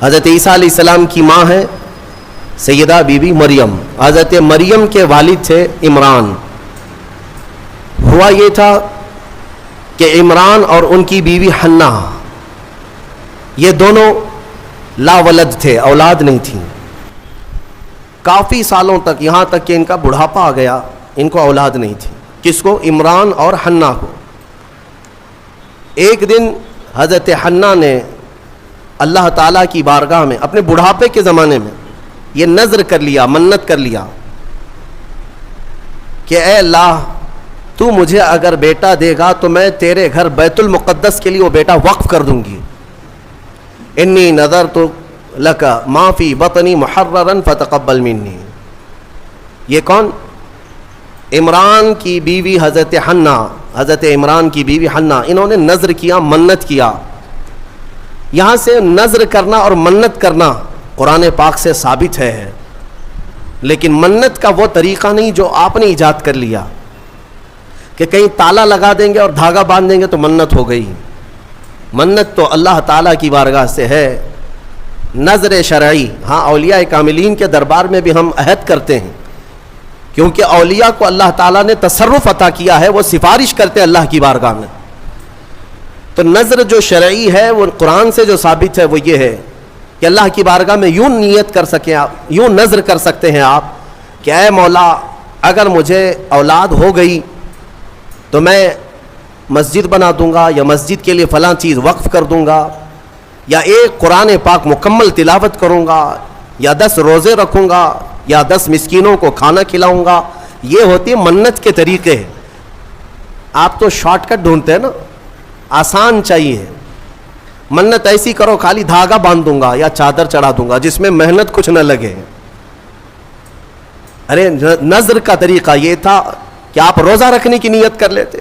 حضرت عیسیٰ علیہ السلام کی ماں ہے سیدہ بی بی مریم. حضرت مریم کے والد تھے عمران. ہوا یہ تھا کہ عمران اور ان کی بیوی حنا یہ دونوں لا ولد تھے، اولاد نہیں تھی. کافی سالوں تک، یہاں تک کہ ان کا بڑھاپا آ گیا، ان کو اولاد نہیں تھی. کس کو؟ عمران اور حنا کو. ایک دن حضرت حنا نے اللہ تعالیٰ کی بارگاہ میں اپنے بڑھاپے کے زمانے میں یہ نذر کر لیا، منت کر لیا کہ اے اللہ تو مجھے اگر بیٹا دے گا تو میں تیرے گھر بیت المقدس کے لیے وہ بیٹا وقف کر دوں گی. انی نذرت لک ما فی بطنی محررا فتقبل منی. یہ کون؟ عمران کی بیوی حضرت حنا، حضرت عمران کی بیوی حنا. انہوں نے نذر کیا، منت کیا. یہاں سے نذر کرنا اور منت کرنا قرآن پاک سے ثابت ہے، لیکن منت کا وہ طریقہ نہیں جو آپ نے ایجاد کر لیا کہ کہیں تالا لگا دیں گے اور دھاگا باندھ دیں گے تو منت ہو گئی. منت تو اللہ تعالیٰ کی بارگاہ سے ہے، نذر شرعی. ہاں، اولیاء کاملین کے دربار میں بھی ہم عہد کرتے ہیں، کیونکہ اولیاء کو اللہ تعالیٰ نے تصرف عطا کیا ہے، وہ سفارش کرتے ہیں اللہ کی بارگاہ میں. تو نذر جو شرعی ہے وہ قرآن سے جو ثابت ہے وہ یہ ہے کہ اللہ کی بارگاہ میں یوں نیت کر سکیں آپ، یوں نذر کر سکتے ہیں آپ کہ اے مولا اگر مجھے اولاد ہو گئی تو میں مسجد بنا دوں گا، یا مسجد کے لیے فلاں چیز وقف کر دوں گا، یا ایک قرآن پاک مکمل تلاوت کروں گا، یا 10 روزے رکھوں گا، یا 10 مسکینوں کو کھانا کھلاؤں گا. یہ ہوتی ہے منت کے طریقے. آپ تو شارٹ کٹ ڈھونڈتے ہیں نا، آسان چاہیے. منت ایسی کرو خالی دھاگا باندھ دوں گا یا چادر چڑھا دوں گا جس میں محنت کچھ نہ لگے. ارے نذر کا طریقہ یہ تھا کہ آپ روزہ رکھنے کی نیت کر لیتے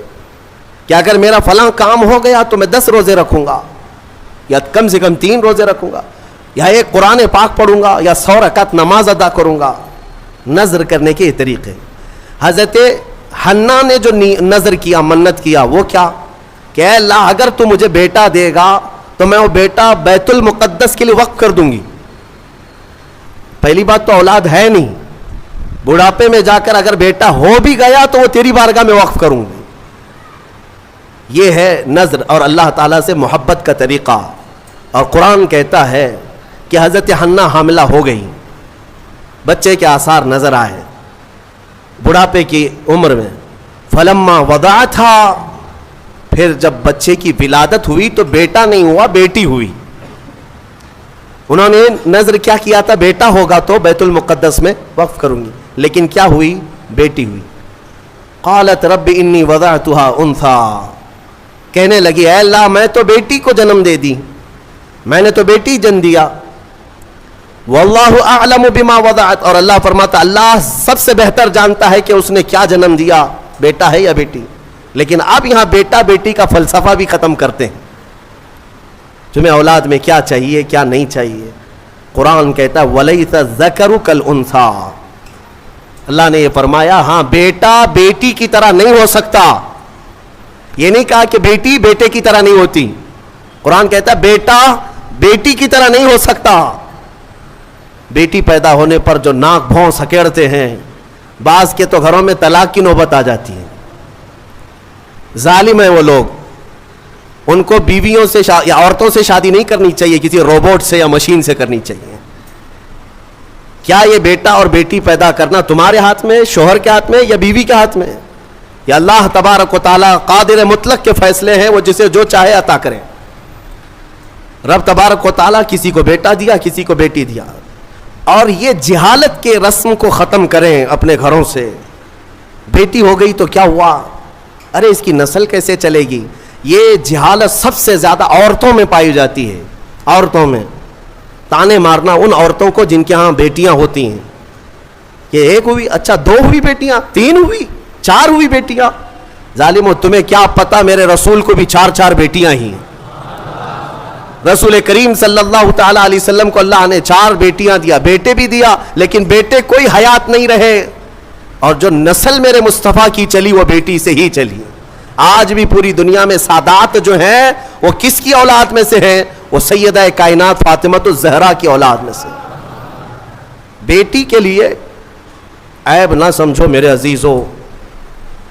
کہ اگر میرا فلاں کام ہو گیا تو میں 10 روزے رکھوں گا، یا کم سے کم 3 روزے رکھوں گا، یا ایک قرآن پاک پڑھوں گا، یا 100 رکعت نماز ادا کروں گا. نذر کرنے کے طریقے. حضرت حنا نے جو نذر کیا، منت کیا، وہ کیا کہ اے اللہ اگر تو مجھے بیٹا دے گا تو میں وہ بیٹا بیت المقدس کے لیے وقف کر دوں گی. پہلی بات تو اولاد ہے نہیں، بڑھاپے میں جا کر اگر بیٹا ہو بھی گیا تو وہ تیری بارگاہ میں وقف کروں گی. یہ ہے نذر اور اللہ تعالیٰ سے محبت کا طریقہ. اور قرآن کہتا ہے کہ حضرت حنا حاملہ ہو گئی، بچے کے آثار نظر آئے بڑھاپے کی عمر میں. فلما وضعتھا، پھر جب بچے کی ولادت ہوئی تو بیٹا نہیں ہوا، بیٹی ہوئی. انہوں نے نذر کیا کیا تھا؟ بیٹا ہوگا تو بیت المقدس میں وقف کروں گی، لیکن کیا ہوئی؟ بیٹی ہوئی. قالت رب انی وضعتها انثى، کہنے لگی اے اللہ میں تو بیٹی کو جنم دے دی، میں نے تو بیٹی جن دیا. واللہ اعلم بما وضعت، اور اللہ فرماتا اللہ سب سے بہتر جانتا ہے کہ اس نے کیا جنم دیا، بیٹا ہے یا بیٹی. لیکن اب یہاں بیٹا بیٹی کا فلسفہ بھی ختم کرتے ہیں. تمہیں اولاد میں کیا چاہیے کیا نہیں چاہیے. قرآن کہتا ہے وَلَيْسَ الذَّكَرُ كَالْأُنثَىٰ، اللہ نے یہ فرمایا ہاں بیٹا بیٹی کی طرح نہیں ہو سکتا. یہ نہیں کہا کہ بیٹی بیٹے کی طرح نہیں ہوتی. قرآن کہتا ہے بیٹا بیٹی کی طرح نہیں ہو سکتا. بیٹی پیدا ہونے پر جو ناک بھون سکیڑتے ہیں، بعض کے تو گھروں میں طلاق کی نوبت آ جاتی ہے. ظالم ہیں وہ لوگ. ان کو بیویوں سے یا عورتوں سے شادی نہیں کرنی چاہیے، کسی روبوٹ سے یا مشین سے کرنی چاہیے. کیا یہ بیٹا اور بیٹی پیدا کرنا تمہارے ہاتھ میں، شوہر کے ہاتھ میں، یا بیوی کے ہاتھ میں؟ یا اللہ تبارک و تعالیٰ قادر مطلق کے فیصلے ہیں، وہ جسے جو چاہے عطا کرے. رب تبارک و تعالیٰ کسی کو بیٹا دیا، کسی کو بیٹی دیا. اور یہ جہالت کے رسم کو ختم کریں اپنے گھروں سے. بیٹی ہو گئی تو کیا ہوا؟ ارے اس کی نسل کیسے چلے گی؟ یہ جہالت سب سے زیادہ عورتوں میں پائی جاتی ہے. عورتوں میں تانے مارنا ان عورتوں کو جن کے ہاں بیٹیاں ہوتی ہیں کہ ایک ہوئی، اچھا 2 ہوئی بیٹیاں، 3 ہوئی، 4 ہوئی بیٹیاں. ظالمو تمہیں کیا پتا میرے رسول کو بھی 4 بیٹیاں ہی ہیں. رسول کریم صلی اللہ تعالیٰ علیہ وسلم کو اللہ نے 4 بیٹیاں دیا، بیٹے بھی دیا، لیکن بیٹے کوئی حیات نہیں رہے. اور جو نسل میرے مصطفیٰ کی چلی وہ بیٹی سے ہی چلی. آج بھی پوری دنیا میں سادات جو ہیں وہ کس کی اولاد میں سے ہیں؟ وہ سیدہ کائنات فاطمہ الزہرا کی اولاد میں سے. بیٹی کے لیے عیب نہ سمجھو میرے عزیزو.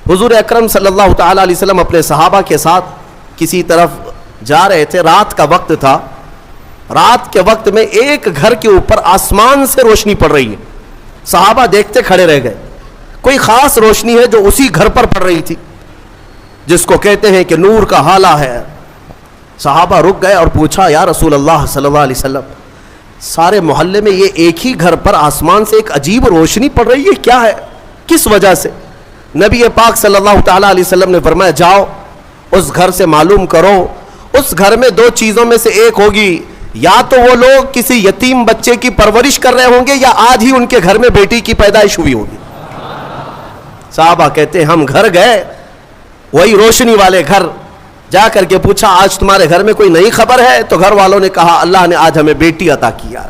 حضور اکرم صلی اللہ تعالیٰ علیہ وسلم اپنے صحابہ کے ساتھ کسی طرف جا رہے تھے. رات کا وقت تھا. رات کے وقت میں ایک گھر کے اوپر آسمان سے روشنی پڑ رہی ہے. صحابہ دیکھتے کھڑے رہ گئے. کوئی خاص روشنی ہے جو اسی گھر پر پڑ رہی تھی, جس کو کہتے ہیں کہ نور کا حالہ ہے. صحابہ رک گئے اور پوچھا, یا رسول اللہ صلی اللہ علیہ وسلم, سارے محلے میں یہ ایک ہی گھر پر آسمان سے ایک عجیب روشنی پڑ رہی ہے, کیا ہے, کس وجہ سے؟ نبی پاک صلی اللہ تعالیٰ علیہ وسلم نے فرمایا, جاؤ اس گھر سے معلوم کرو, اس گھر میں دو چیزوں میں سے ایک ہوگی, یا تو وہ لوگ کسی یتیم بچے کی پرورش کر رہے ہوں گے, یا آج ہی ان کے گھر میں بیٹی کی پیدائش ہوئی ہوگی. صحابہ کہتے ہیں ہم گھر گئے, وہی روشنی والے گھر, جا کر کے پوچھا, آج تمہارے گھر میں کوئی نئی خبر ہے؟ تو گھر والوں نے کہا, اللہ نے آج ہمیں بیٹی عطا کیا.